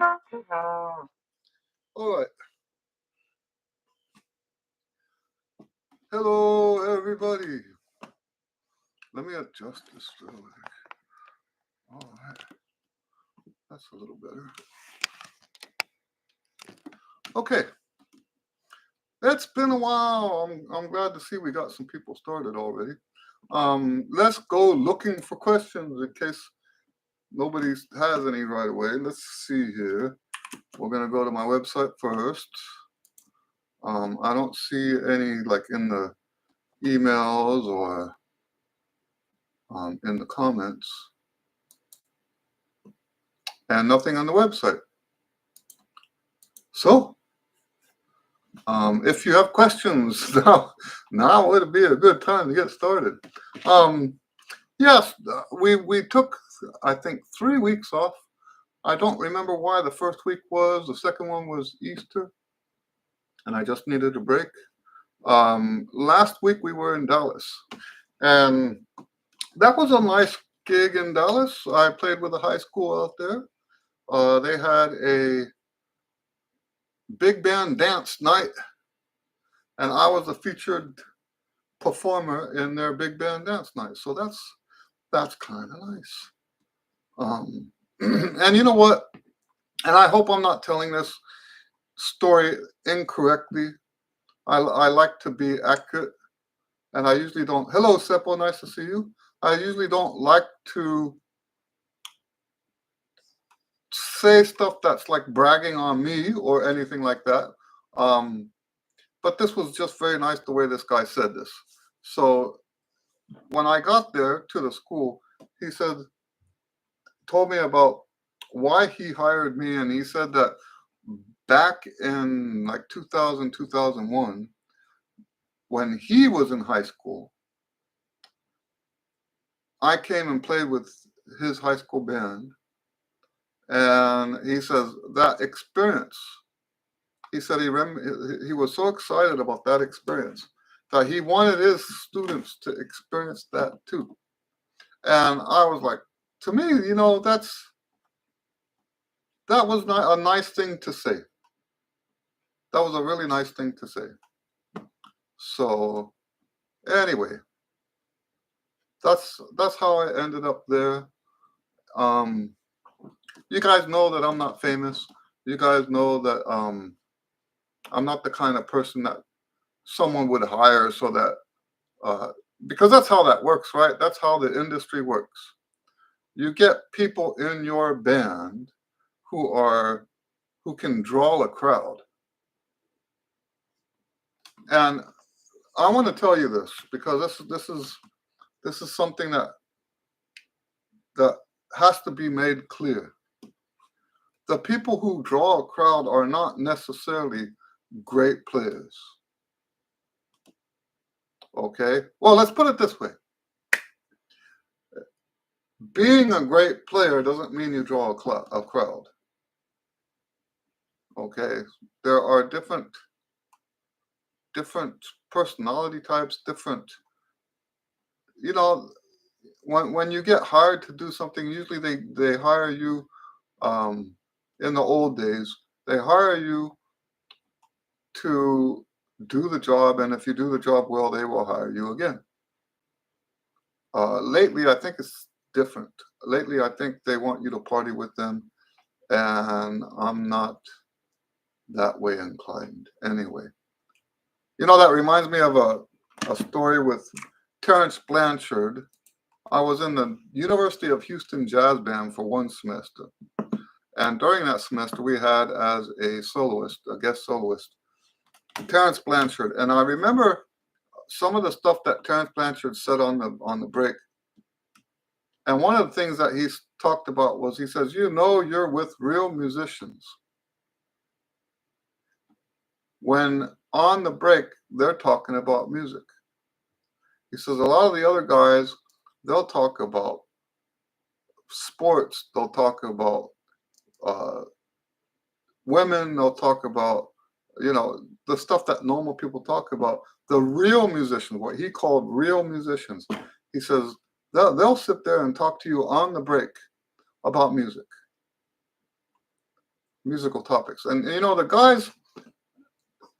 All right. Hello, everybody. Let me adjust this real quick. All right. That's a little better. Okay. It's been a while. I'm glad to see we got some people started already. Let's go looking for questions in case nobody has any right away. Let's see here. We're gonna go to my website first. I don't see any like in the emails or in the comments, and nothing on the website. So, if you have questions, now would be a good time to get started. Yes, we took, I think, 3 weeks off. I don't remember why the first week was. The second one was Easter, and I just needed a break. Last week we were in Dallas, and that was a nice gig in Dallas. I played with a high school out there. They had a big band dance night, and I was a featured performer in their big band dance night. So that's kind of nice. And you know what? And I hope I'm not telling this story incorrectly. I like to be accurate, and I usually don't. Hello, Seppo, nice to see you. I usually don't like to say stuff that's like bragging on me or anything like that. But this was just very nice the way this guy said this. So when I got there to the school, he told me about why he hired me, and he said that back in like 2000, 2001, when he was in high school, I came and played with his high school band, and he says that experience, he said he was so excited about that experience that he wanted his students to experience that too. And I was like, to me, that was not a nice thing to say. That was a really nice thing to say. So anyway, that's how I ended up there. You guys know that I'm not famous. You guys know that I'm not the kind of person that someone would hire so that because that's how that works, right? That's how the industry works. You get people in your band who can draw a crowd. And I want to tell you this because this is something that has to be made clear. The people who draw a crowd are not necessarily great players. Okay? Well, let's put it this way. Being a great player doesn't mean you draw a crowd. Okay? There are different personality types, different, when you get hired to do something, usually they hire you, in the old days, they hire you to do the job, and if you do the job well, they will hire you again. Lately, I think it's different. Lately, I think they want you to party with them, and I'm not that way inclined anyway. That reminds me of a story with Terrence Blanchard. I was in the University of Houston Jazz Band for one semester. And during that semester, we had as a soloist, a guest soloist, Terrence Blanchard. And I remember some of the stuff that Terrence Blanchard said on the break. And one of the things that he talked about was, he says, you're with real musicians when on the break they're talking about music. He says a lot of the other guys, they'll talk about sports, they'll talk about women, they'll talk about the stuff that normal people talk about. The real musicians, what he called real musicians, he says they'll sit there and talk to you on the break about music. musical topics. And the guys,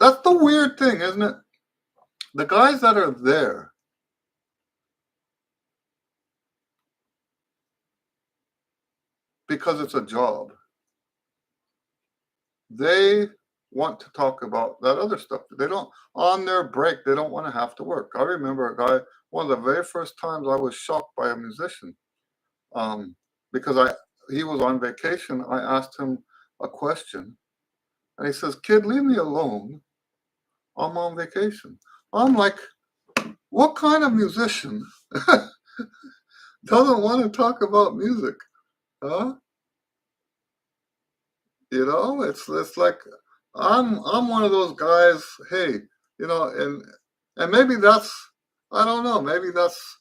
that's the weird thing, isn't it? The guys that are there, because it's a job, they want to talk about that other stuff. They don't, on their break, they don't want to have to work. I remember a guy, one of the very first times I was shocked by a musician, um, because he was on vacation. I asked him a question, and he says, "Kid, leave me alone. I'm on vacation." I'm like, what kind of musician doesn't want to talk about music? Huh? It's like I'm one of those guys. Hey, and maybe that's, I don't know. Maybe that's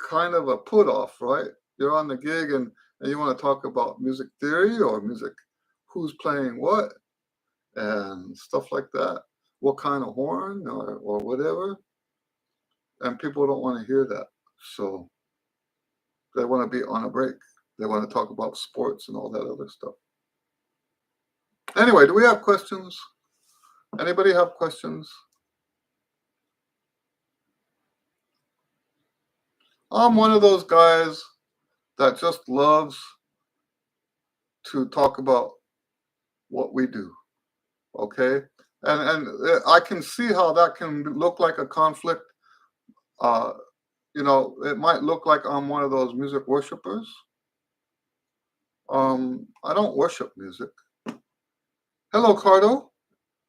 kind of a put off, right? You're on the gig and you want to talk about music theory or music, who's playing what and stuff like that. What kind of horn or whatever, and people don't want to hear that. So they want to be on a break. They want to talk about sports and all that other stuff. Anyway, do we have questions? Anybody have questions? I'm one of those guys that just loves to talk about what we do. Okay, and I can see how that can look like a conflict. Uh, it might look like I'm one of those music worshipers. I don't worship music. Hello, Cardo.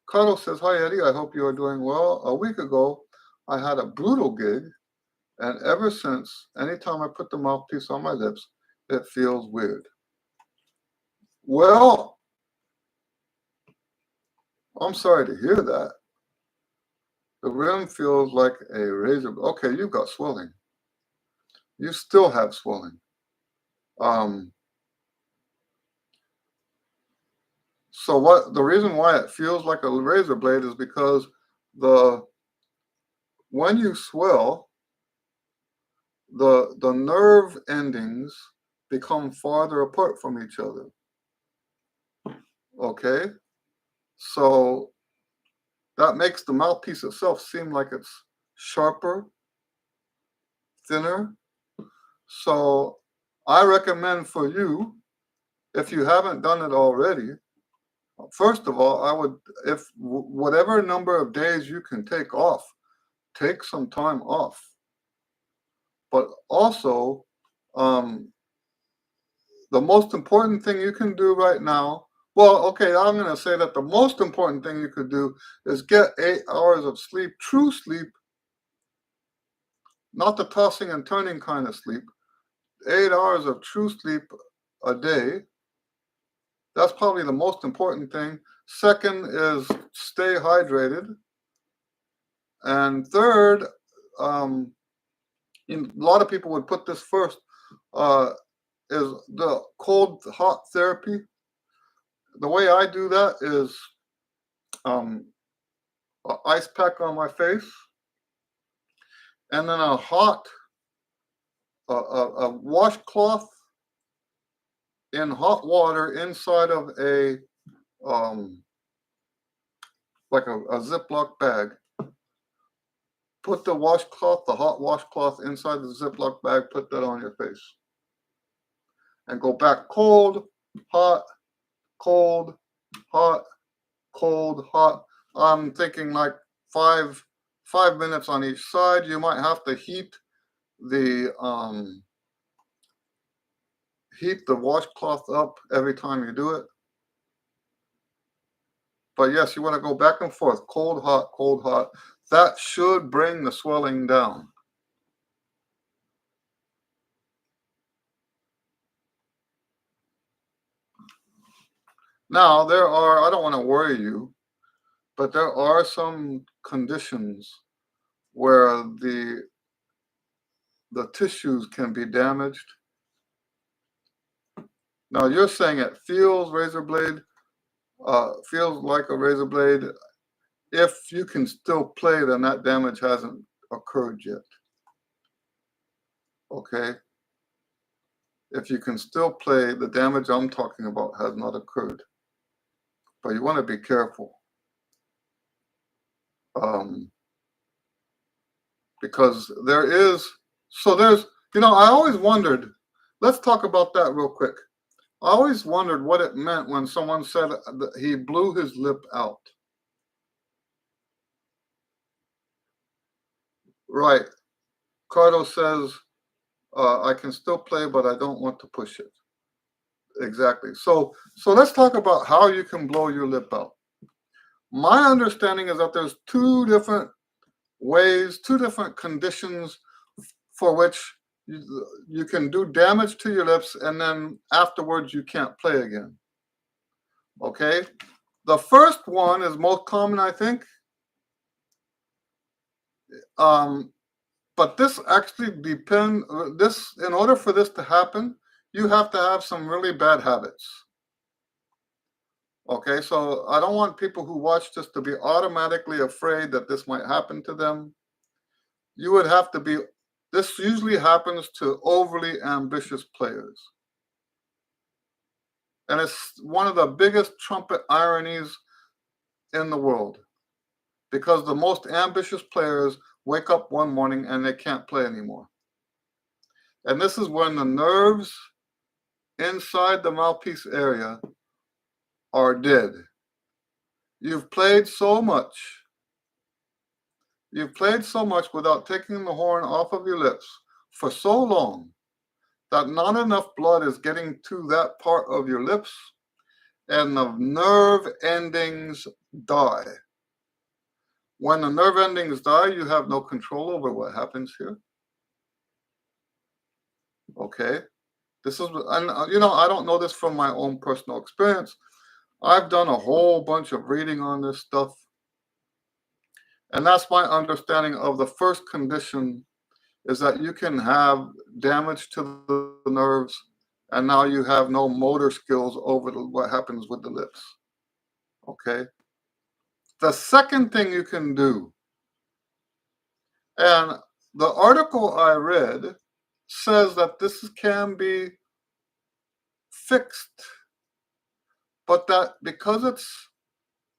Cardo says, "Hi, Eddie. I hope you are doing well. A week ago, I had a brutal gig, and ever since, anytime I put the mouthpiece on my lips, it feels weird." Well, I'm sorry to hear that. The rim feels like a razor. Okay, you've got swelling. You still have swelling. Um, so what? The reason why it feels like a razor blade is because the when you swell, the nerve endings become farther apart from each other. Okay, so that makes the mouthpiece itself seem like it's sharper, thinner. So I recommend for you, if you haven't done it already, first of all, I would, if whatever number of days you can take off, take some time off. But also, um, the most important thing you can do right now, well, okay, I'm going to say that the most important thing you could do is get 8 hours of sleep, true sleep, not the tossing and turning kind of sleep, 8 hours of true sleep a day. That's probably the most important thing. Second is stay hydrated. And third, a lot of people would put this first, uh, is the cold hot therapy. The way I do that is um, an ice pack on my face, and then a hot a washcloth in hot water inside of a like a Ziploc bag. Put the washcloth, the hot washcloth inside the Ziploc bag, put that on your face. And go back cold, hot, cold, hot, cold, hot. I'm thinking like 5 minutes on each side. You might have to the heat the washcloth up every time you do it. But yes, you want to go back and forth, cold, hot, cold, hot. That should bring the swelling down. Now, I don't want to worry you, but there are some conditions where the tissues can be damaged. Now, you're saying it feels feels like a razor blade. If you can still play, then that damage hasn't occurred yet. Okay? If you can still play, the damage I'm talking about has not occurred. but you want to be careful. Because there's, I always wondered, let's talk about that real quick. I always wondered what it meant when someone said that he blew his lip out. Right. Cardo says, I can still play, but I don't want to push it. Exactly. So let's talk about how you can blow your lip out. My understanding is that there's two different ways, two different conditions for which you can do damage to your lips, and then afterwards you can't play again. Okay? The first one is most common, I think. But this actually depends. In order for this to happen, you have to have some really bad habits. Okay, so I don't want people who watch this to be automatically afraid that this might happen to them. You would have to be, this usually happens to overly ambitious players. And it's one of the biggest trumpet ironies in the world, because the most ambitious players wake up one morning and they can't play anymore. And this is when the nerves inside the mouthpiece area are dead. You've played so much without taking the horn off of your lips for so long that not enough blood is getting to that part of your lips, and the nerve endings die. When the nerve endings die, you have no control over what happens here. Okay? This is, and I don't know this from my own personal experience. I've done a whole bunch of reading on this stuff. And that's my understanding of the first condition, is that you can have damage to the nerves, and now you have no motor skills over what happens with the lips. Okay? The second thing you can do, and the article I read says that this can be fixed, but that because it's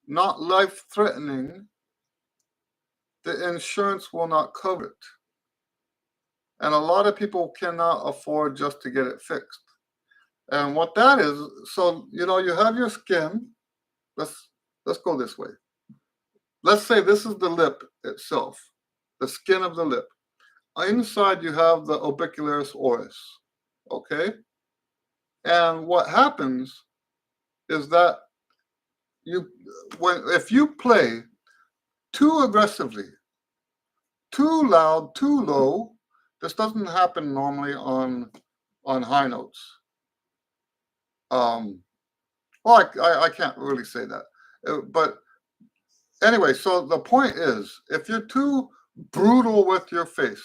not life-threatening, the insurance will not cover it. And a lot of people cannot afford just to get it fixed. And what that is, so you have your skin. Let's go this way. Let's say this is the lip itself, the skin of the lip. Inside you have the orbicularis oris. Okay? And what happens is that if you play too aggressively, too loud, too low, this doesn't happen normally on high notes. Well, I can't really say that. But anyway, so the point is, if you're too brutal with your face,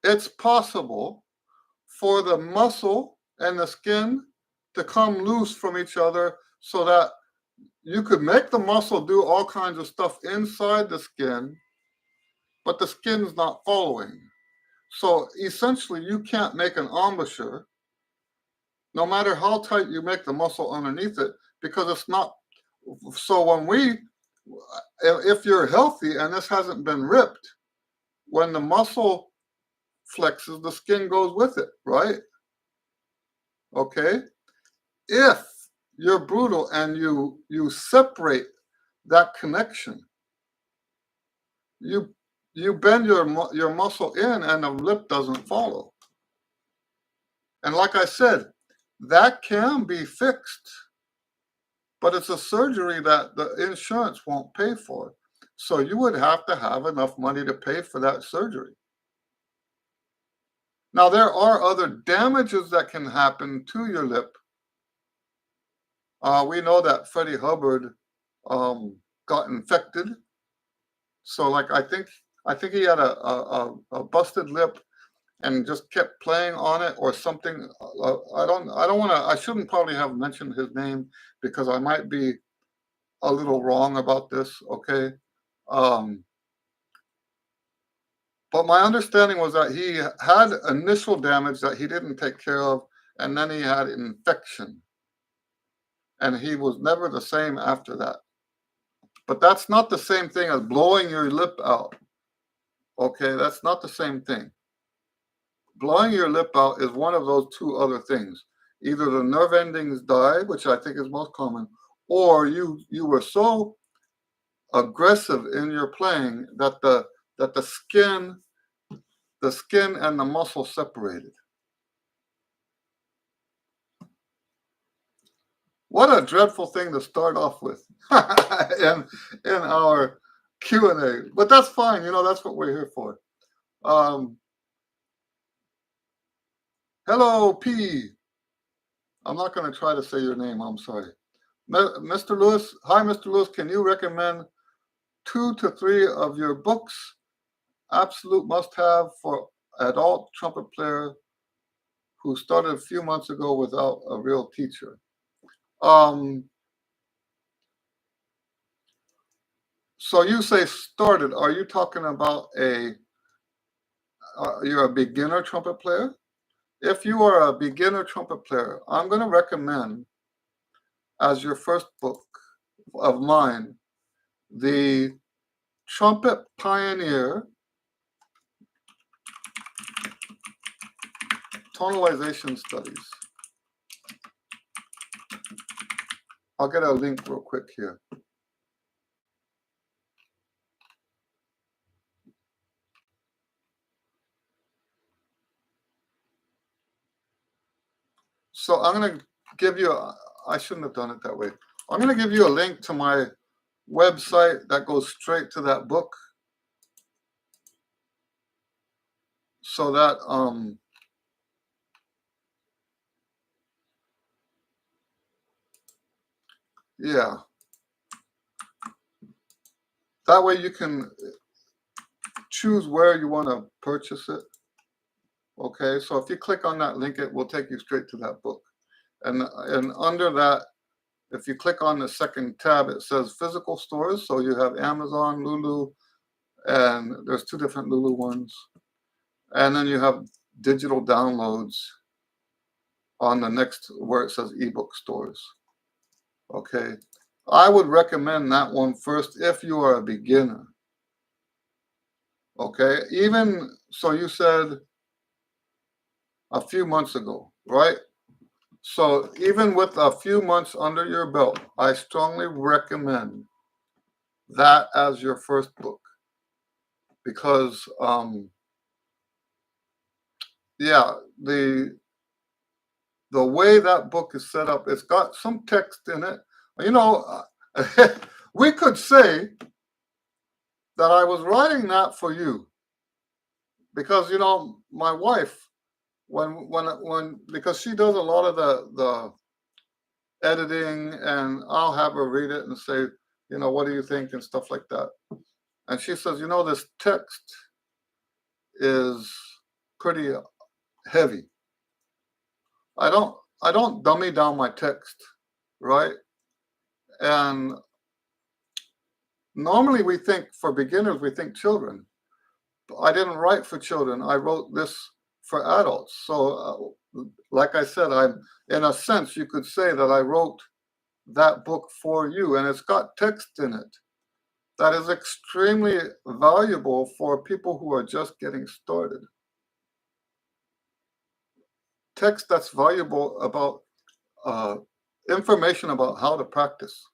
it's possible for the muscle and the skin to come loose from each other, so that you could make the muscle do all kinds of stuff inside the skin, but the skin's not following. So essentially, you can't make an embouchure, no matter how tight you make the muscle underneath it, because it's not. So if you're healthy and this hasn't been ripped, when the muscle flexes, the skin goes with it, right? Okay? If you're brutal and you separate that connection, you bend your muscle in and the lip doesn't follow. And like I said, that can be fixed, but it's a surgery that the insurance won't pay for. So you would have to have enough money to pay for that surgery. Now, there are other damages that can happen to your lip. We know that Freddie Hubbard got infected. So, like, I think he had a busted lip and just kept playing on it or something. I shouldn't probably have mentioned his name, because I might be a little wrong about this, okay? But my understanding was that he had initial damage that he didn't take care of, and then he had infection. and he was never the same after that. But that's not the same thing as blowing your lip out. Okay, that's not the same thing. Blowing your lip out is one of those two other things. Either the nerve endings die, which I think is most common, or you were so aggressive in your playing that the skin and the muscle separated. What a dreadful thing to start off with in our Q and A. But that's fine. That's what we're here for. Hello, P. I'm not going to try to say your name. I'm sorry. Mr. Lewis. Hi, Mr. Lewis. Can you recommend 2 to 3 of your books? Absolute must-have for adult trumpet player who started a few months ago without a real teacher. So you say started. Are you talking about you're a beginner trumpet player? If you are a beginner trumpet player, I'm going to recommend as your first book of mine, the Trumpet Pioneer Tonalization Studies. I'll get a link real quick here. So I'm going to give you, I shouldn't have done it that way. I'm going to give you a link to my website that goes straight to that book. So that, yeah. That way you can choose where you want to purchase it. Okay, so if you click on that link, it will take you straight to that book. And under that, if you click on the second tab, it says physical stores. So you have Amazon, Lulu, and there's 2 different Lulu ones. And then you have digital downloads on the next where it says ebook stores. Okay, I would recommend that one first if you are a beginner. Okay, even so, you said a few months ago, right? So even with a few months under your belt, I strongly recommend that as your first book, because yeah, the way that book is set up, it's got some text in it. We could say that I was writing that for you, because my wife, when because she does a lot of the editing, and I'll have her read it and say, what do you think and stuff like that. And she says, this text is pretty heavy. I don't dummy down my text, right? And normally we think for beginners, we think children. I didn't write for children. I wrote this for adults. So like I said, I'm, in a sense, you could say that I wrote that book for you, and it's got text in it that is extremely valuable for people who are just getting started. Text that's valuable about information about how to practice,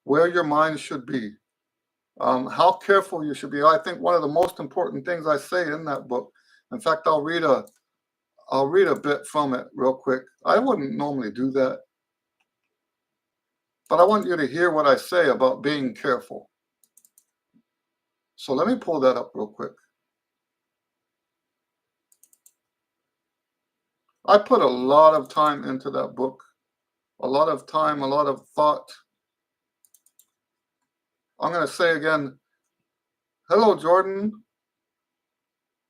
where your mind should be, how careful you should be. I think one of the most important things I say in that book, in fact, I'll read a bit from it real quick. I wouldn't normally do that, but I want you to hear what I say about being careful. So let me pull that up real quick. I put a lot of time into that book, a lot of time, a lot of thought. I'm going to say again, hello, Jordan.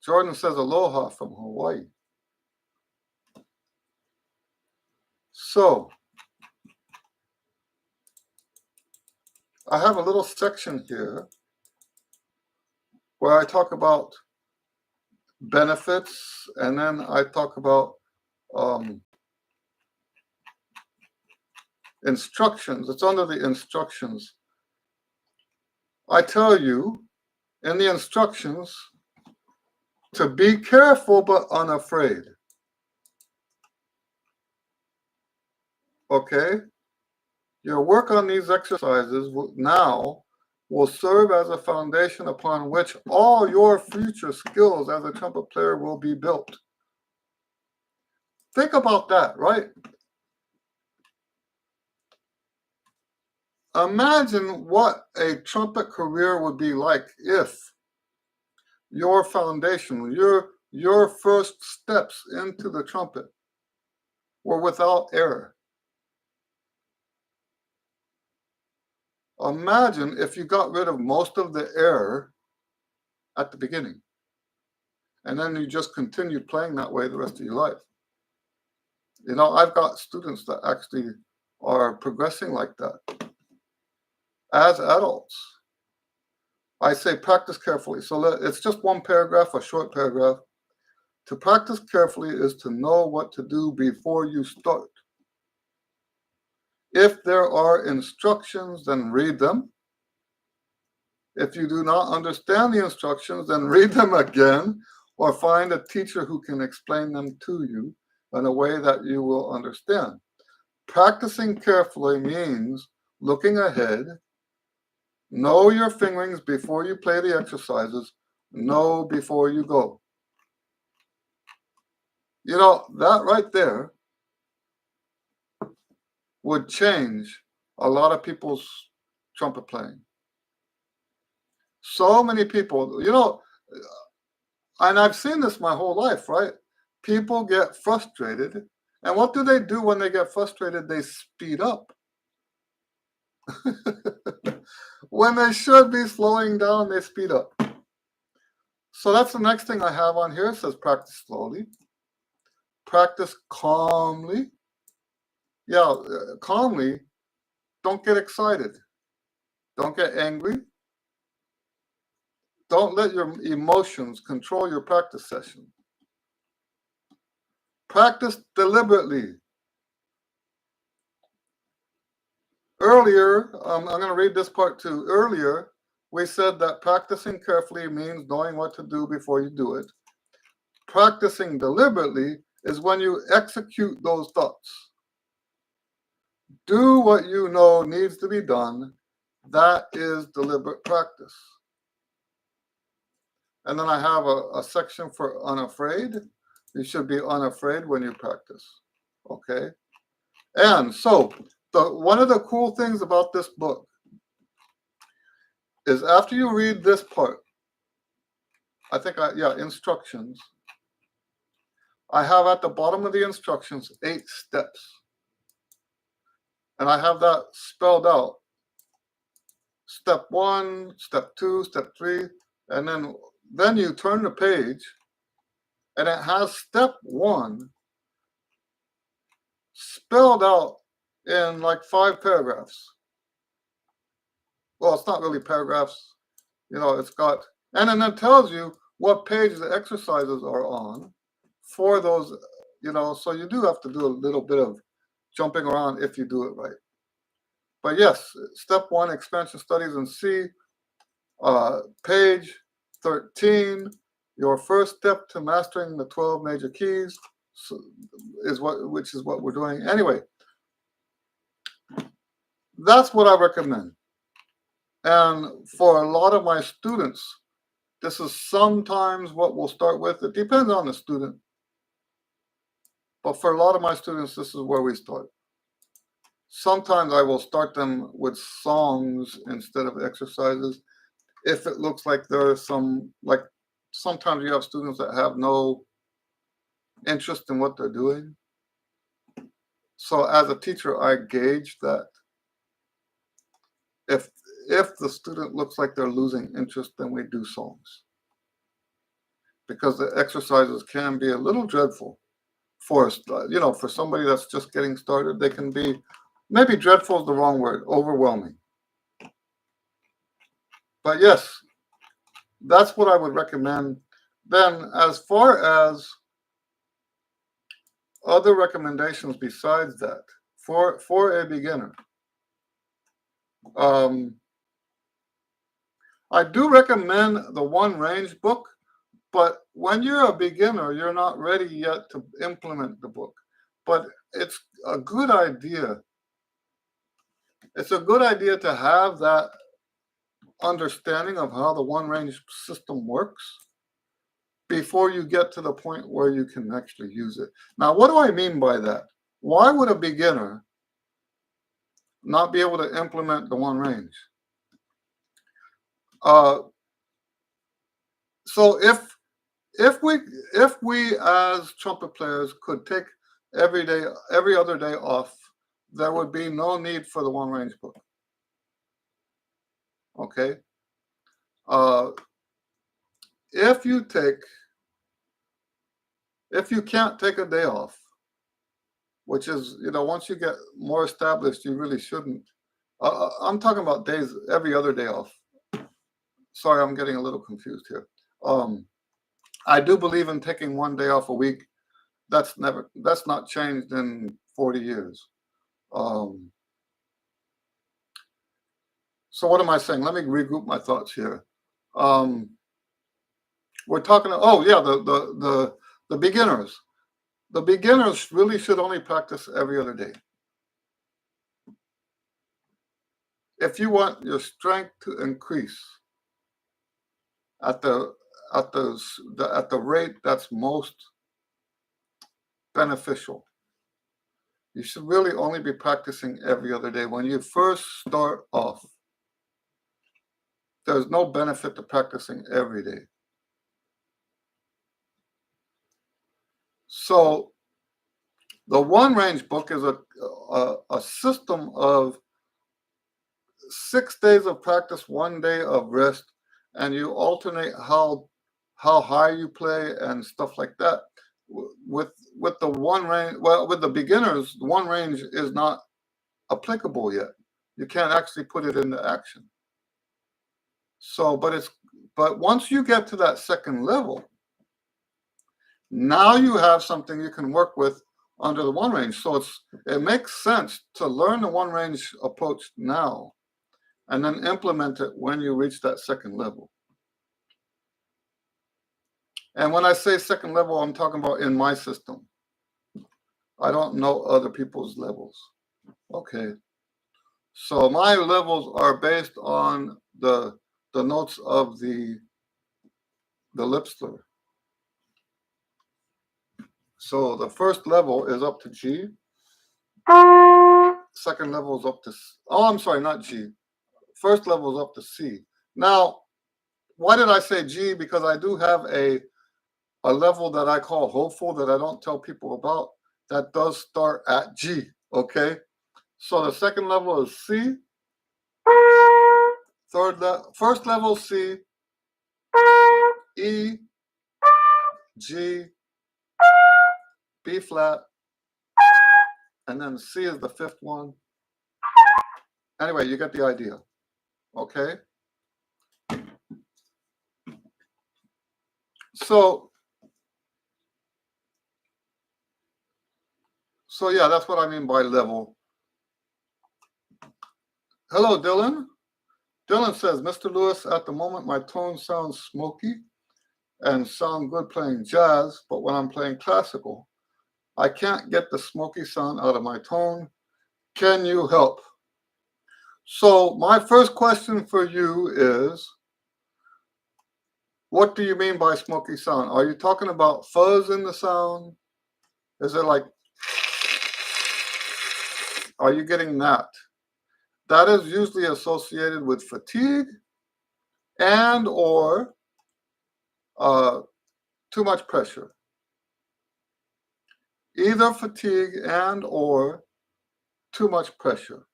Jordan says aloha from Hawaii. So I have a little section here where I talk about benefits, and then I talk about Instructions. It's under the instructions. I tell you in the instructions to be careful but unafraid. Okay? Your work on these exercises now will serve as a foundation upon which all your future skills as a trumpet player will be built. Think about that, right? Imagine what a trumpet career would be like if your foundation, your first steps into the trumpet were without error. Imagine if you got rid of most of the error at the beginning, and then you just continued playing that way the rest of your life. You know, I've got students that actually are progressing like that as adults. I say practice carefully. So it's just one paragraph, a short paragraph. To practice carefully is to know what to do before you start. If there are instructions, then read them. If you do not understand the instructions, then read them again or find a teacher who can explain them to you in a way that you will understand. Practicing carefully means looking ahead, know your fingerings before you play the exercises, know before you go. You know, that right there would change a lot of people's trumpet playing. So many people, you know, and I've seen this my whole life, right? People get frustrated. And what do they do when they get frustrated? They speed up. When they should be slowing down, they speed up. So that's the next thing I have on here. It says practice slowly. Practice calmly. Yeah, calmly. Don't get excited. Don't get angry. Don't let your emotions control your practice session. Practice deliberately. Earlier, I'm going to read this part too. Earlier, we said that practicing carefully means knowing what to do before you do it. Practicing deliberately is when you execute those thoughts. Do what you know needs to be done. That is deliberate practice. And then I have a section for unafraid. You should be unafraid when you practice. Okay? And so, one of the cool things about this book is after you read this part, I think, instructions. I have at the bottom of the instructions 8 steps. And I have that spelled out. Step 1, step 2, step 3, and then you turn the page, and it has step 1 spelled out in like 5 paragraphs. Well, it's not really paragraphs, you know, it's got, and then it tells you what page the exercises are on for those, you know, so you do have to do a little bit of jumping around if you do it right. But yes, step 1, expansion studies in C, page 13, your first step to mastering the 12 major keys which is what we're doing. Anyway, that's what I recommend. And for a lot of my students, this is sometimes what we'll start with. It depends on the student. But for a lot of my students, this is where we start. Sometimes I will start them with songs instead of exercises. If it looks like there are some, like sometimes you have students that have no interest in what they're doing. So as a teacher, I gauge that. If the student looks like they're losing interest, then we do songs. Because the exercises can be a little dreadful for somebody that's just getting started. They can be, maybe dreadful is the wrong word, overwhelming. But yes, that's what I would recommend. Then as far as other recommendations besides that, for a beginner. I do recommend the One Range book, but when you're a beginner, you're not ready yet to implement the book. But it's a good idea. It's a good idea to have that understanding of how the One Range system works before you get to the point where you can actually use it. Now, what do I mean by that? Why would a beginner not be able to implement the One Range? So if we as trumpet players could take every other day off, there would be no need for the One Range book. Okay. If you can't take a day off, which is, once you get more established, you really shouldn't. I'm talking about days, every other day off. Sorry, I'm getting a little confused here. I do believe in taking one day off a week. That's not changed in 40 years. So what am I saying? Let me regroup my thoughts here. We're talking, the beginners. The beginners really should only practice every other day. If you want your strength to increase at the rate that's most beneficial, you should really only be practicing every other day. When you first start off, there's no benefit to practicing every day. So the One Range book is a system of 6 days of practice, 1 day of rest, and you alternate how high you play and stuff like that. With the One Range, well, with the beginners, the One Range is not applicable yet. You can't actually put it into action. So, but once you get to that second level, now you have something you can work with under the One Range. So it makes sense to learn the One Range approach now and then implement it when you reach that second level. And when I say second level, I'm talking about in my system. I don't know other people's levels. Okay. So my levels are based on the notes of the lip slur. So the first level is up to G. Second level is up to, I'm sorry, not G. First level is up to C. Now, why did I say G? Because I do have a level that I call hopeful that I don't tell people about that does start at G, okay? So the second level is C. First level C, E, G, B flat, and then C is the fifth one. Anyway, you get the idea, okay? So yeah, that's what I mean by level. Hello, Dylan. Dylan says, Mr. Lewis, at the moment my tone sounds smoky and sound good playing jazz, but when I'm playing classical, I can't get the smoky sound out of my tone. Can you help? So my first question for you is, what do you mean by smoky sound? Are you talking about fuzz in the sound? Is it like, are you getting that? That is usually associated with fatigue and or too much pressure. Either fatigue and or too much pressure.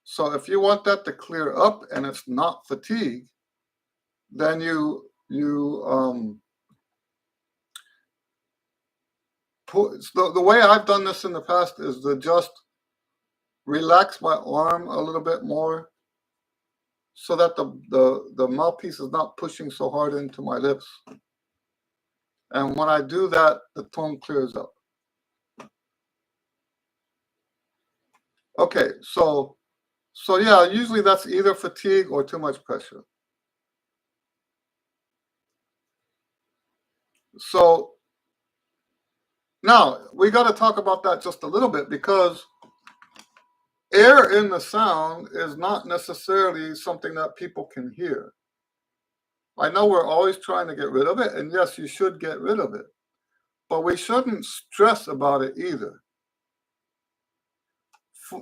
So if you want that to clear up and it's not fatigue, then the way I've done this in the past is to just relax my arm a little bit more so that the mouthpiece is not pushing so hard into my lips. And when I do that, the tone clears up. Okay, so yeah, usually that's either fatigue or too much pressure. So now we got to talk about that just a little bit, because air in the sound is not necessarily something that people can hear. I know we're always trying to get rid of it, and yes, you should get rid of it, but we shouldn't stress about it either.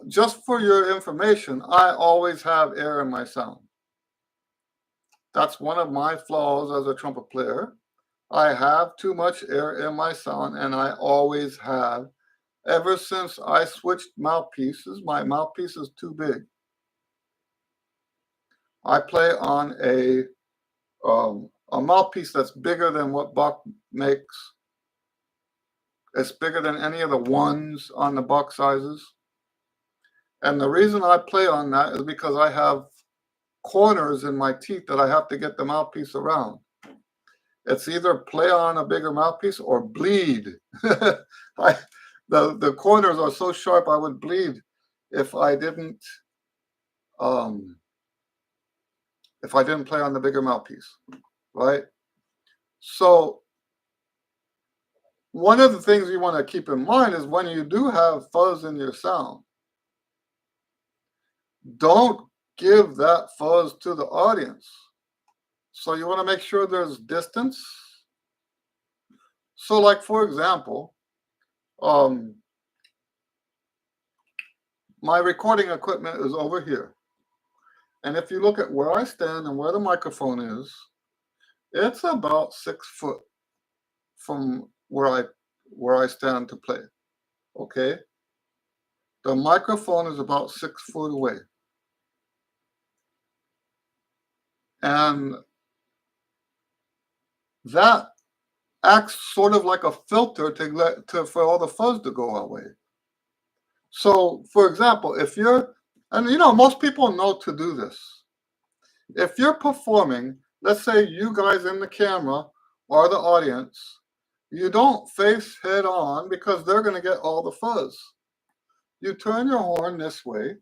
Just for your information, I always have air in my sound. That's one of my flaws as a trumpet player. I have too much air in my sound, and I always have. Ever since I switched mouthpieces, my mouthpiece is too big. I play on a mouthpiece that's bigger than what Bach makes. It's bigger than any of the ones on the Bach sizes. And the reason I play on that is because I have corners in my teeth that I have to get the mouthpiece around. It's either play on a bigger mouthpiece or bleed. The corners are so sharp I would bleed if I didn't play on the bigger mouthpiece, right? So one of the things you want to keep in mind is when you do have fuzz in your sound, don't give that fuzz to the audience. So you want to make sure there's distance. So like, for example, my recording equipment is over here. And if you look at where I stand and where the microphone is, it's about 6 foot from where I stand to play. Okay? The microphone is about 6 foot away. And that acts sort of like a filter for all the fuzz to go away. So, for example, most people know to do this. If you're performing, let's say you guys in the camera are the audience, you don't face head on because they're going to get all the fuzz. You turn your horn this way,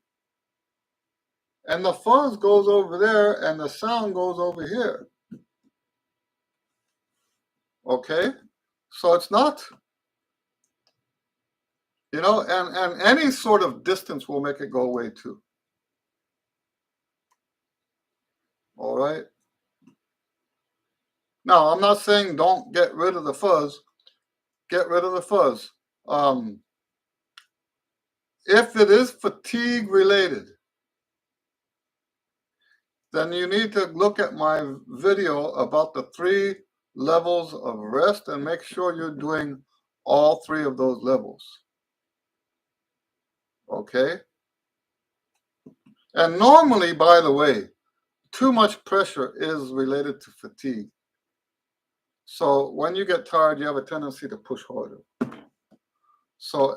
and the fuzz goes over there, and the sound goes over here. Okay? So it's not, and any sort of distance will make it go away too. All right? Now, I'm not saying don't get rid of the fuzz. Get rid of the fuzz. If it is fatigue related, then you need to look at my video about the 3 levels of rest and make sure you're doing all 3 of those levels. Okay? And normally, by the way, too much pressure is related to fatigue. So when you get tired, you have a tendency to push harder. So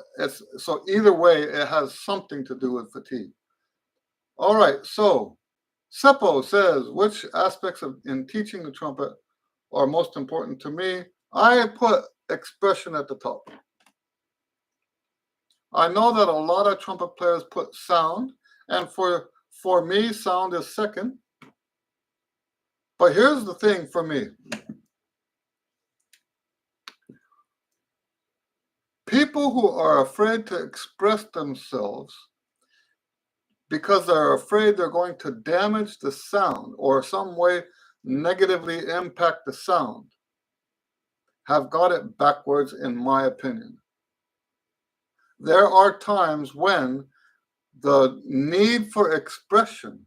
either way, it has something to do with fatigue. All right, so Seppo says, which aspects in teaching the trumpet are most important to me? I put expression at the top. I know that a lot of trumpet players put sound, and for me, sound is second. But here's the thing for me. People who are afraid to express themselves because they're afraid they're going to damage the sound or some way negatively impact the sound have got it backwards, in my opinion. There are times when the need for expression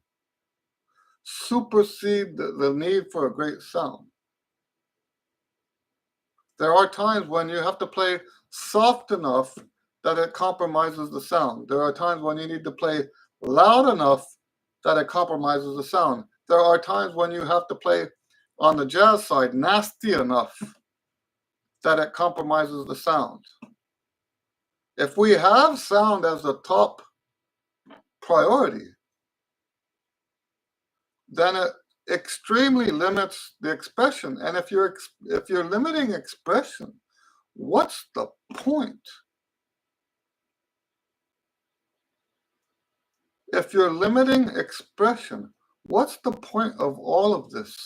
supersedes the need for a great sound. There are times when you have to play soft enough that it compromises the sound. There are times when you need to play loud enough that it compromises the sound. There are times when you have to play on the jazz side nasty enough that it compromises the sound. If we have sound as the top priority, then it extremely limits the expression. And if you're limiting expression, what's the point? If you're limiting expression, what's the point of all of this?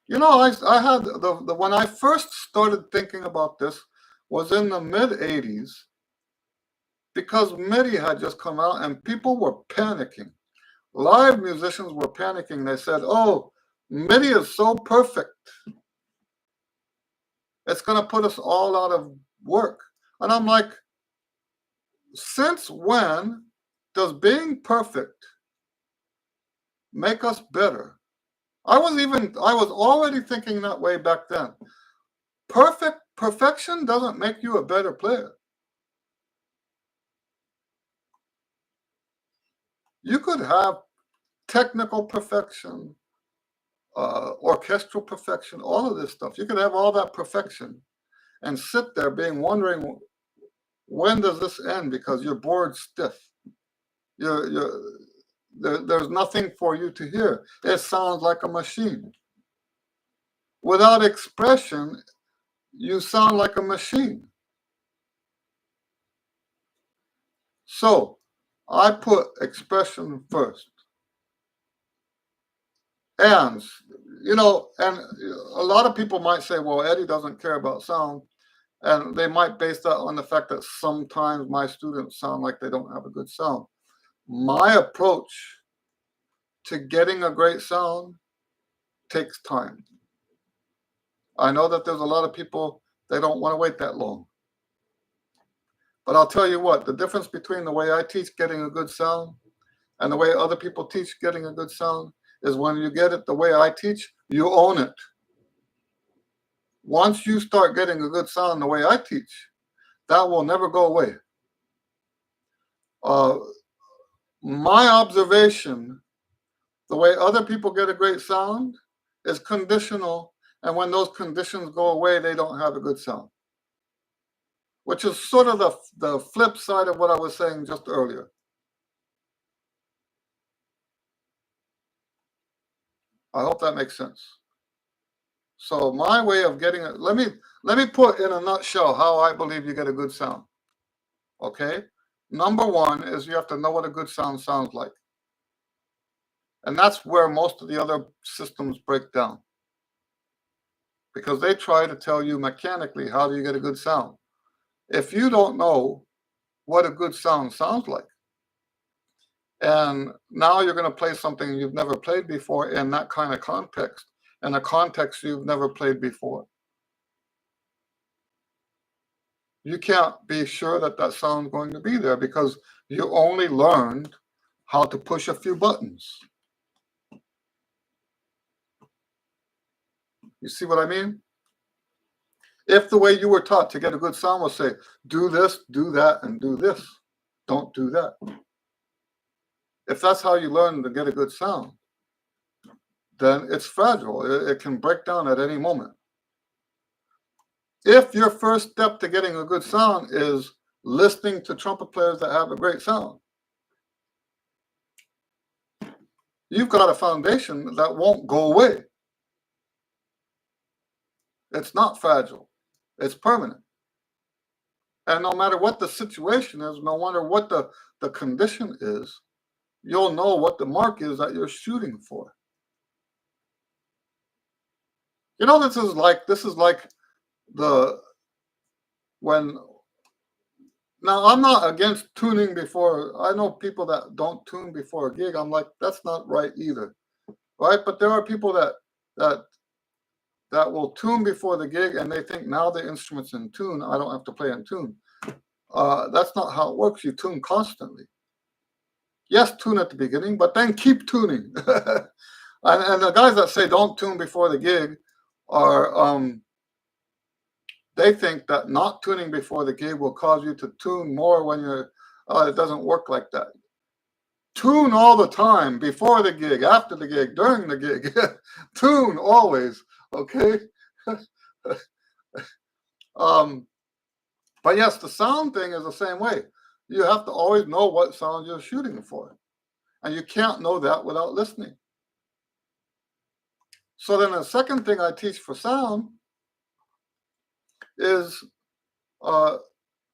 You know, I had the when I first started thinking about this was in the mid 80s because MIDI had just come out and people were panicking. Live musicians were panicking. They said, "Oh, MIDI is so perfect. It's going to put us all out of work." And I'm like, since when does being perfect make us better? I was already thinking that way back then. Perfection doesn't make you a better player. You could have technical perfection, orchestral perfection, all of this stuff. You could have all that perfection and sit there wondering, when does this end? Because you're bored stiff. There's nothing for you to hear. It sounds like a machine. Without expression, you sound like a machine. So I put expression first. And, and a lot of people might say, well, Eddie doesn't care about sound. And they might base that on the fact that sometimes my students sound like they don't have a good sound. My approach to getting a great sound takes time. I know that there's a lot of people, they don't want to wait that long. But I'll tell you what, the difference between the way I teach getting a good sound and the way other people teach getting a good sound is when you get it the way I teach, you own it. Once you start getting a good sound the way I teach, that will never go away. My observation, the way other people get a great sound is conditional. And when those conditions go away, they don't have a good sound, which is sort of the flip side of what I was saying just earlier. I hope that makes sense. So my way of getting it, let me put in a nutshell how I believe you get a good sound. Okay? Number one is you have to know what a good sound sounds like. And that's where most of the other systems break down. Because they try to tell you mechanically, how do you get a good sound? If you don't know what a good sound sounds like, and now you're going to play something you've never played before in that kind of context, in a context you've never played before, you can't be sure that that sound's going to be there because you only learned how to push a few buttons. You see what I mean? If the way you were taught to get a good sound was say, do this, do that, and do this, don't do that. If that's how you learn to get a good sound, then it's fragile. It can break down at any moment. If your first step to getting a good sound is listening to trumpet players that have a great sound, you've got a foundation that won't go away. It's not fragile. It's permanent. And no matter what the situation is, no matter what the condition is, you'll know what the mark is that you're shooting for. You know, this is like when now I'm not against tuning before. I know people that don't tune before a gig. I'm like, that's not right either. Right? But there are people that will tune before the gig and they think now the instrument's in tune, I don't have to play in tune. That's not how it works. You tune constantly. Yes, tune at the beginning, but then keep tuning. and the guys that say don't tune before the gig are they think that not tuning before the gig will cause you to tune more when you're it doesn't work like that. Tune all the time, before the gig, after the gig, during the gig. Tune always, okay? But yes, the sound thing is the same way. You have to always know what sound you're shooting for. And you can't know that without listening. So then the second thing I teach for sound is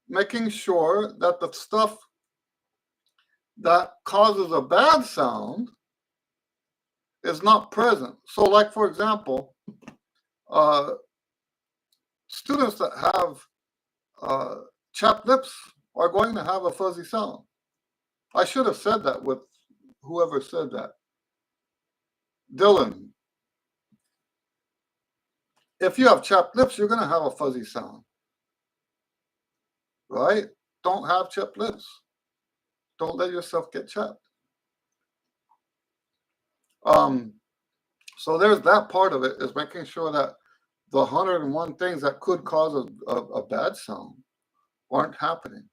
making sure that the stuff that causes a bad sound is not present. So, like for example, students that have chapped lips are going to have a fuzzy sound. I should have said that with whoever said that. Dylan, if you have chapped lips, you're going to have a fuzzy sound, right? Don't have chapped lips. Don't let yourself get chapped. So there's that part of it, is making sure that the 101 things that could cause a bad sound aren't happening.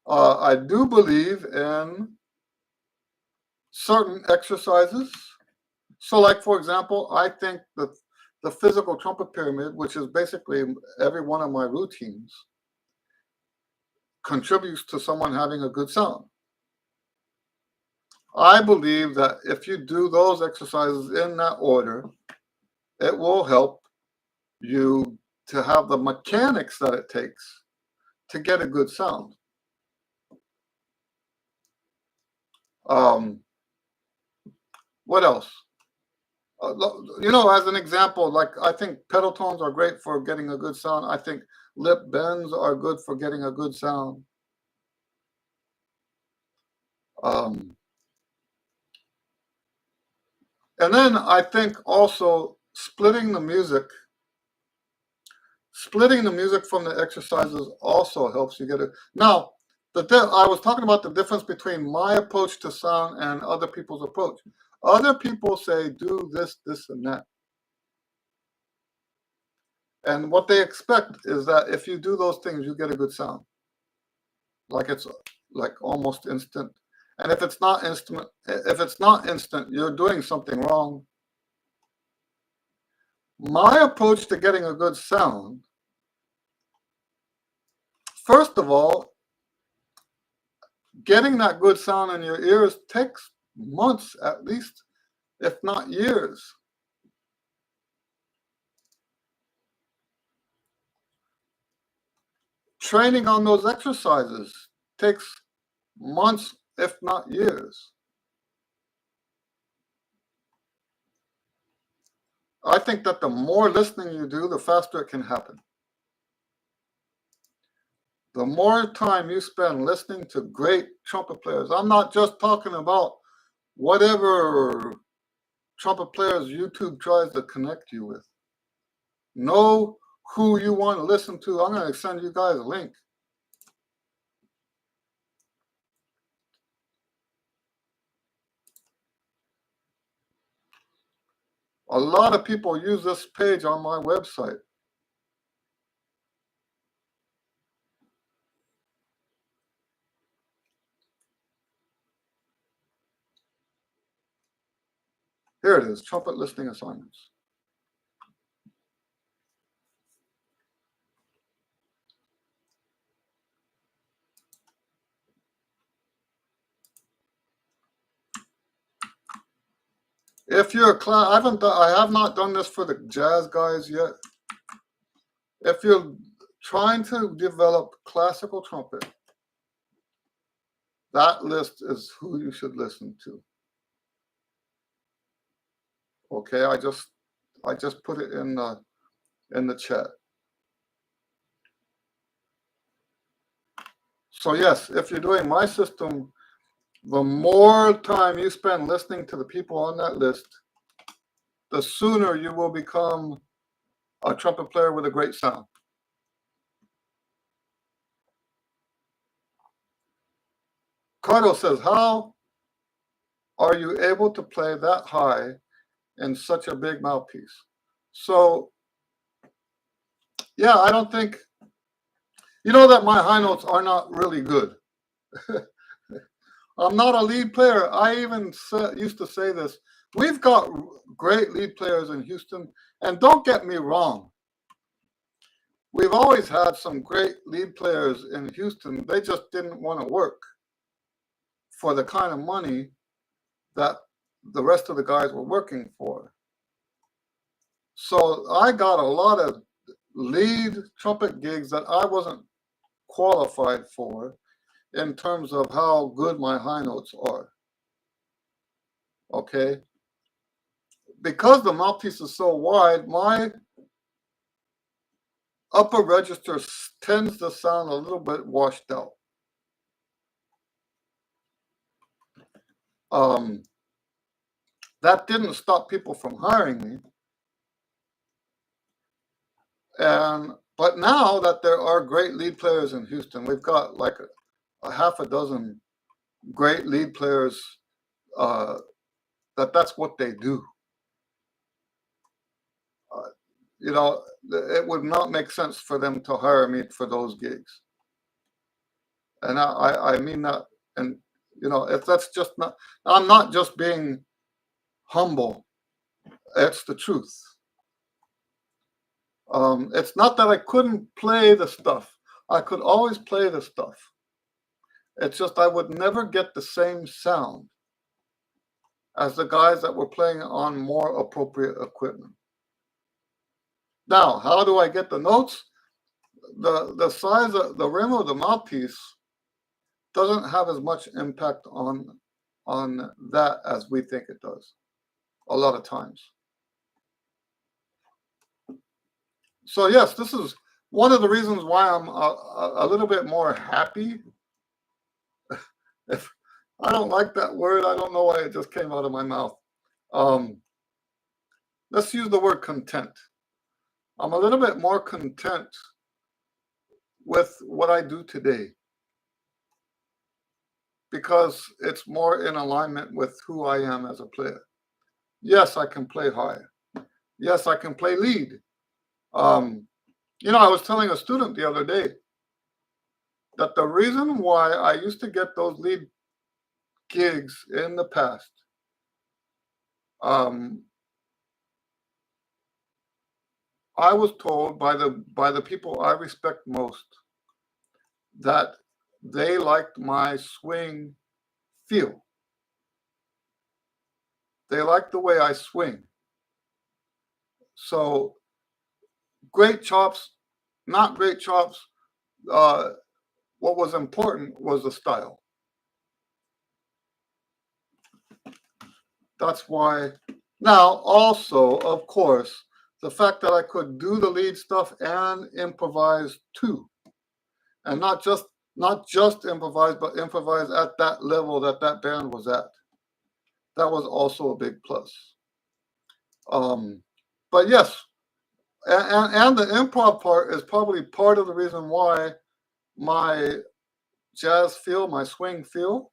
I do believe in certain exercises. So, like for example, I think that the physical trumpet pyramid, which is basically every one of my routines, contributes to someone having a good sound. I believe that if you do those exercises in that order, it will help you to have the mechanics that it takes to get a good sound. What else? As an example, like I think pedal tones are great for getting a good sound. I think lip bends are good for getting a good sound. And then I think also splitting the music from the exercises also helps you get it. Now, I was talking about the difference between my approach to sound and other people's approach. Other people say, do this, this, and that. And what they expect is that if you do those things, you get a good sound. Like it's like almost instant. And if it's not instant, you're doing something wrong. My approach to getting a good sound, first of all, getting that good sound in your ears takes months at least, if not years. Training on those exercises takes months, if not years. I think that the more listening you do, the faster it can happen. The more time you spend listening to great trumpet players, I'm not just talking about whatever trumpet players YouTube tries to connect you with. Know who you want to listen to. I'm going to send you guys a link. A lot of people use this page on my website. Here it is, trumpet listening assignments. If you're a class, I have not done this for the jazz guys yet. If you're trying to develop classical trumpet, that list is who you should listen to. Okay, I just put it in the chat. So yes, if you're doing my system, the more time you spend listening to the people on that list, the sooner you will become a trumpet player with a great sound. Cardo says, how are you able to play that high in such a big mouthpiece? So, yeah, I don't think, that my high notes are not really good. I'm not a lead player. I even used to say this. We've got great lead players in Houston, and don't get me wrong. We've always had some great lead players in Houston. They just didn't want to work for the kind of money that the rest of the guys were working for. So I got a lot of lead trumpet gigs that I wasn't qualified for in terms of how good my high notes are. Okay, because the mouthpiece is so wide, my upper register tends to sound a little bit washed out. That didn't stop people from hiring me. But now that there are great lead players in Houston, we've got like a half a dozen great lead players. That's what they do. You know, it would not make sense for them to hire me for those gigs. And I mean that, and you know, if that's just not, I'm not just being humble. It's the truth. It's not that I couldn't play the stuff. I could always play the stuff. It's just I would never get the same sound as the guys that were playing on more appropriate equipment. Now, how do I get the notes? The size of the rim of the mouthpiece doesn't have as much impact on that as we think it does a lot of times. So yes, this is one of the reasons why I'm a little bit more happy. If I don't like that word, I don't know why it just came out of my mouth. Let's use the word content. I'm a little bit more content with what I do today because it's more in alignment with who I am as a player. Yes, I can play high. Yes, I can play lead. You know, I was telling a student the other day that the reason why I used to get those lead gigs in the past, I was told by the people I respect most that they liked my swing feel. They liked the way I swing. So great chops, not great chops. What was important was the style. That's why. Now, also, of course, the fact that I could do the lead stuff and improvise too, and not just improvise, but improvise at that level that band was at. That was also a big plus. But yes, and the improv part is probably part of the reason why my jazz feel, my swing feel,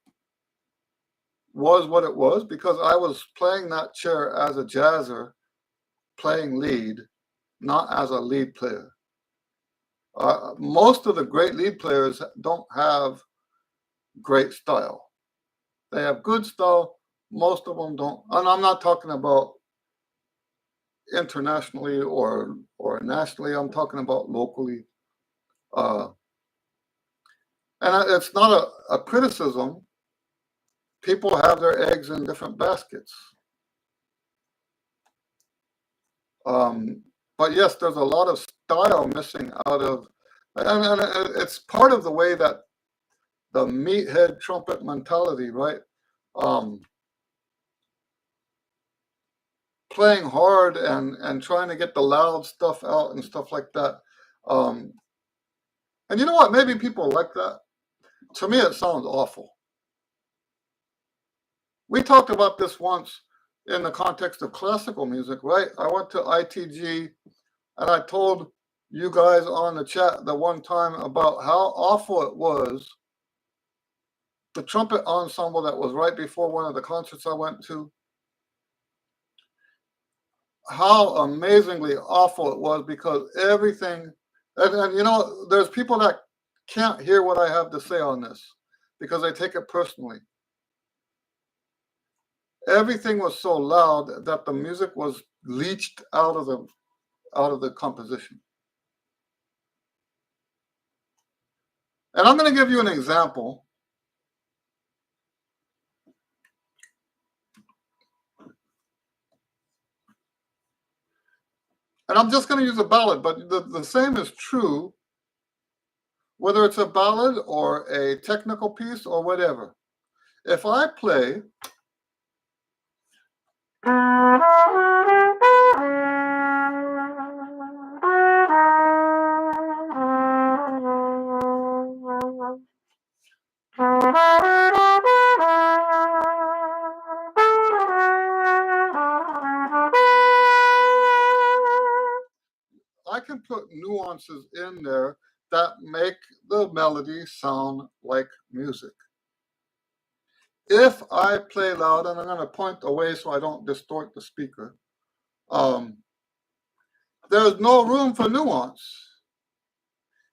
was what it was, because I was playing that chair as a jazzer, playing lead, not as a lead player. Most of the great lead players don't have great style. They have good style. Most of them don't. And I'm not talking about internationally or nationally. I'm talking about locally. And it's not a criticism. People have their eggs in different baskets. But yes, there's a lot of style missing out of, and it's part of the way that the meathead trumpet mentality, right? Playing hard and trying to get the loud stuff out and stuff like that. And you know what? Maybe people like that. To me, it sounds awful. We talked about this once in the context of classical music, right? I went to ITG and I told you guys on the chat the one time about how awful it was. The trumpet ensemble that was right before one of the concerts I went to, how amazingly awful it was, because everything, and you know, there's people that can't hear what I have to say on this because they take it personally. Everything was so loud that the music was leached out of the composition. And I'm going to give you an example. And I'm just going to use a ballad, but the same is true whether it's a ballad or a technical piece or whatever. If I play I can put nuances in there that make the melody sound like music. If I play loud, and I'm going to point away so I don't distort the speaker, there's no room for nuance.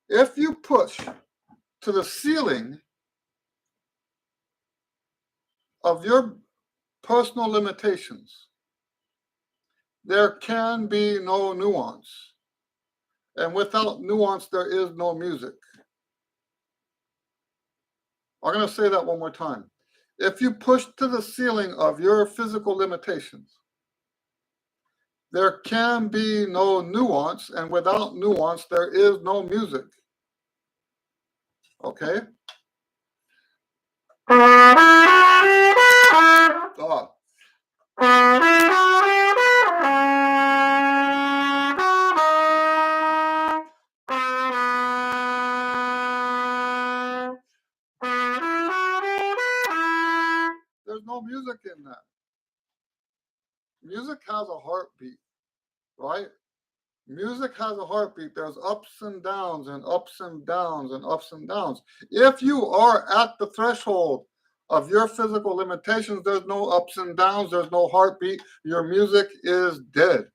If you push to the ceiling of your personal limitations, there can be no nuance. And without nuance, there is no music. I'm going to say that one more time. If you push to the ceiling of your physical limitations, there can be no nuance, and without nuance, there is no music. Okay? Oh. There's no music in that. Music has a heartbeat, right? Music has a heartbeat. There's ups and downs and ups and downs and ups and downs. If you are at the threshold of your physical limitations, there's no ups and downs, there's no heartbeat. Your music is dead.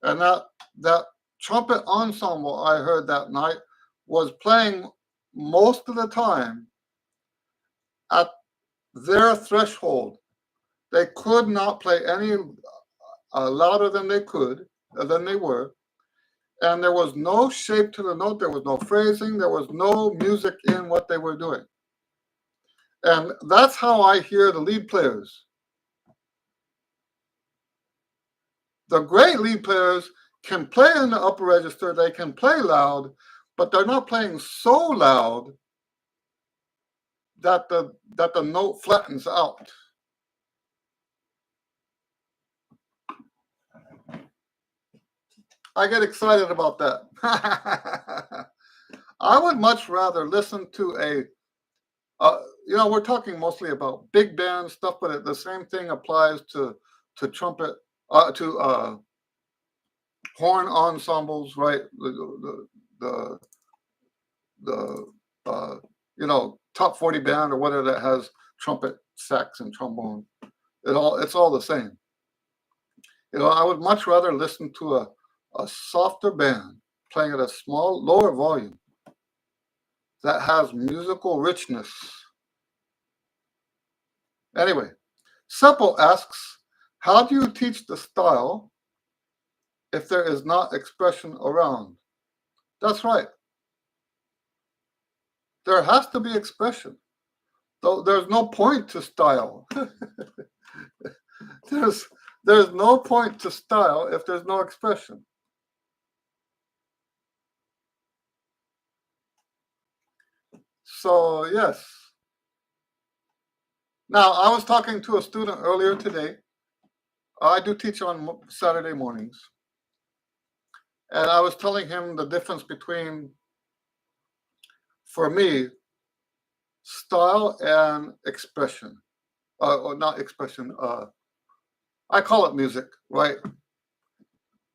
And that trumpet ensemble I heard that night was playing most of the time at their threshold. They could not play any louder than they were. And there was no shape to the note, there was no phrasing, there was no music in what they were doing. And that's how I hear the lead players. The great lead players can play in the upper register, they can play loud, but they're not playing so loud that the note flattens out. I get excited about that. I would much rather listen to we're talking mostly about big band stuff, but the same thing applies to trumpet, to horn ensembles, right? The top 40 band or whatever that has trumpet, sax, and trombone. It's all the same. I would much rather listen to a softer band playing at a lower volume that has musical richness. Anyway, Seppo asks, how do you teach the style if there is not expression around? That's right. There has to be expression. Though there's no point to style. There's no point to style if there's no expression. So, yes. Now, I was talking to a student earlier today. I do teach on Saturday mornings. And I was telling him the difference between, for me, style and expression. Or not expression, I call it music, right?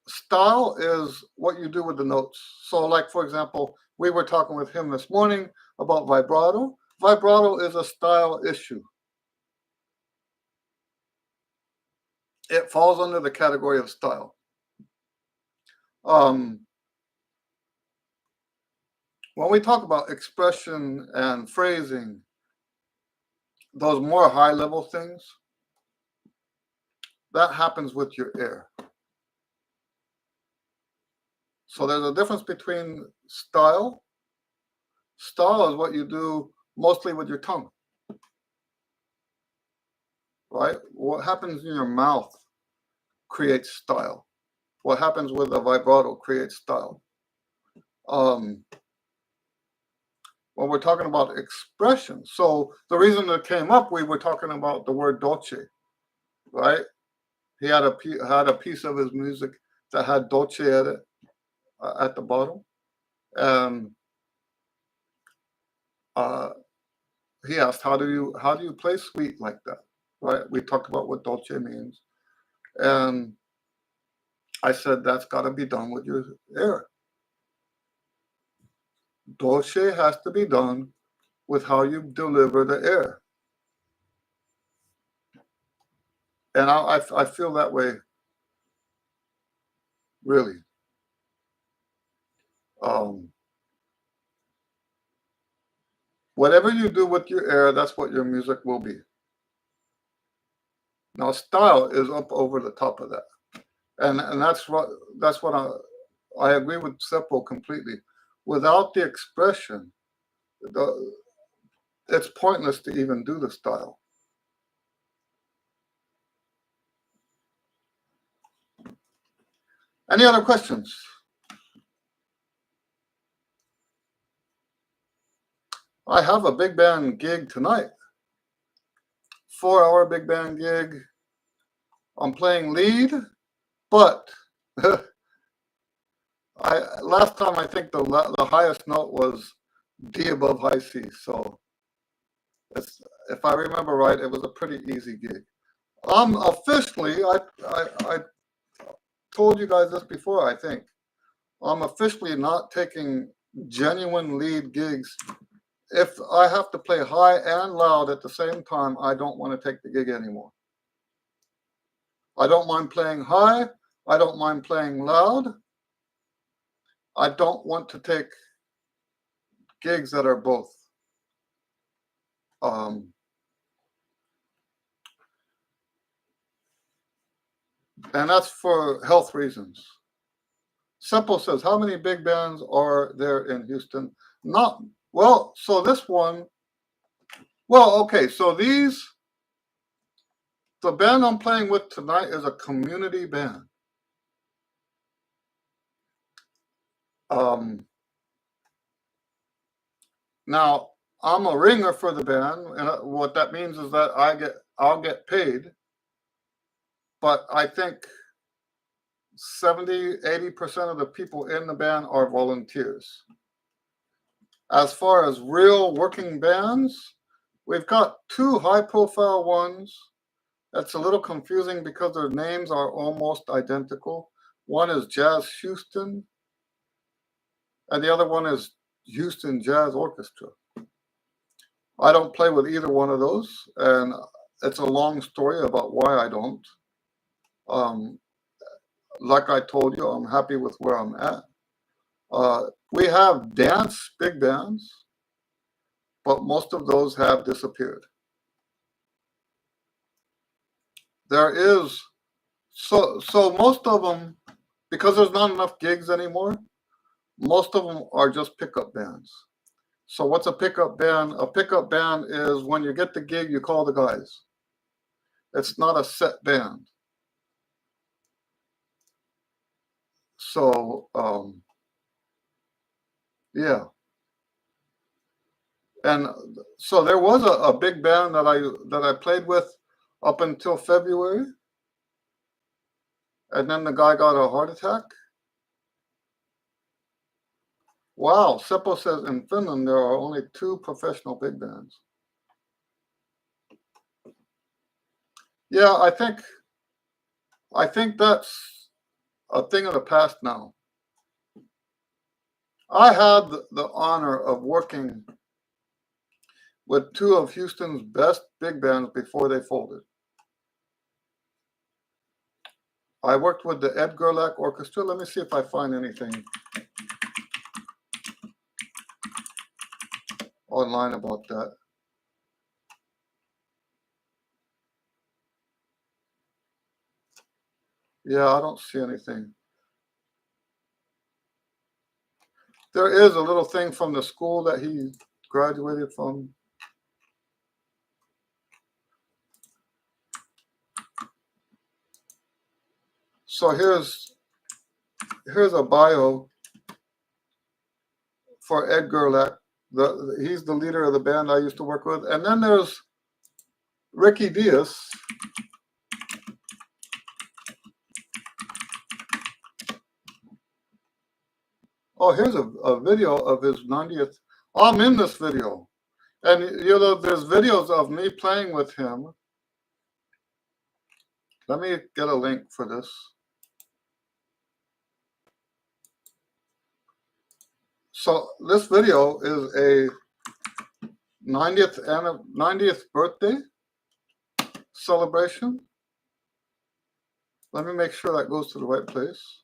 Style is what you do with the notes. So, like, for example, we were talking with him this morning about vibrato. Vibrato is a style issue. It falls under the category of style. When we talk about expression and phrasing, those more high-level things, that happens with your air. So there's a difference between style. Style is what you do mostly with your tongue, right? What happens in your mouth creates style. What happens with a vibrato creates style. when we're talking about expression. So the reason it came up, we were talking about the word dolce, right? He had a piece of his music that had dolce at the bottom, and uh, he asked, how do you play sweet like that, right? We talked about what dolce means, and I said that's got to be done with your air. Dolce has to be done with how you deliver the air, and I feel that way really. Um, Whatever you do with your air, that's what your music will be. Now, style is up over the top of that, and that's what I agree with Seppo completely. Without the expression, the, it's pointless to even do the style. Any other questions? I have a big band gig tonight. 4-hour big band gig. I'm playing lead, but last time I think the highest note was D above high C. So if I remember right, it was a pretty easy gig. Officially, I told you guys this before, I think. I'm officially not taking genuine lead gigs. If I have to play high and loud at the same time, I don't want to take the gig anymore. I don't mind playing high. I don't mind playing loud. I don't want to take gigs that are both. Um, and that's for health reasons. Simple says, how many big bands are there in Houston? Not, well, so this one, well, okay, so the band I'm playing with tonight is a community band. Now, I'm a ringer for the band, and what that means is that I'll get paid, but I think 70-80% of the people in the band are volunteers. As far as real working bands, we've got 2 high-profile ones. That's a little confusing because their names are almost identical. One is Jazz Houston, and the other one is Houston Jazz Orchestra. I don't play with either one of those, and it's a long story about why I don't. Like I told you, I'm happy with where I'm at. We have dance big bands, but most of those have disappeared. There is so most of them, because there's not enough gigs anymore, most of them are just pickup bands. So what's a pickup band? A pickup band is when you get the gig, you call the guys. It's not a set band. So yeah. And so there was a big band that I played with up until February, and then the guy got a heart attack. Wow, Seppo says in Finland there are only 2 professional big bands. Yeah, I think that's a thing of the past now. I had the honor of working with 2 of Houston's best big bands before they folded. I worked with the Ed Gerlach Orchestra. Let me see if I find anything online about that. Yeah, I don't see anything. There is a little thing from the school that he graduated from. So here's a bio for Ed Gerlach. He's the leader of the band I used to work with. And then there's Ricky Diaz. Oh, here's a video of his 90th. I'm in this video. And, you know, there's videos of me playing with him. Let me get a link for this. So this video is a 90th birthday celebration. Let me make sure that goes to the right place.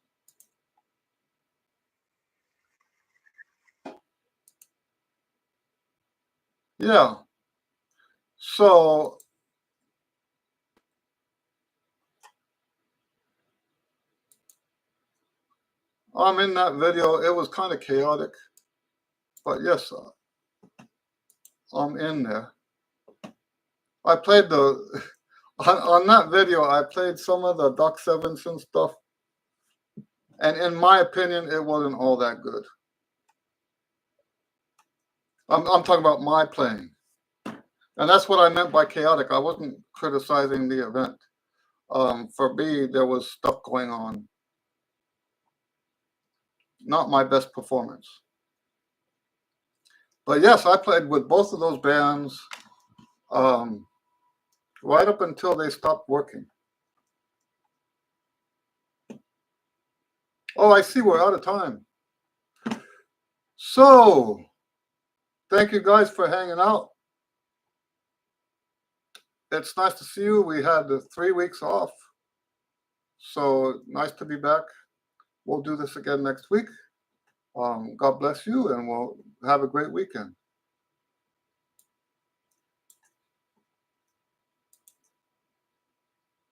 Yeah. So I'm in that video. It was kind of chaotic, but yes, I'm in there. I played on that video, I played some of the Doc Severinsen stuff. And in my opinion, it wasn't all that good. I'm talking about my playing. And that's what I meant by chaotic. I wasn't criticizing the event. For me, there was stuff going on. Not my best performance. But yes, I played with both of those bands right up until they stopped working. Oh, I see we're out of time. So, thank you guys for hanging out. It's nice to see you. We had 3 weeks off. So, nice to be back. We'll do this again next week. God bless you, and we'll have a great weekend.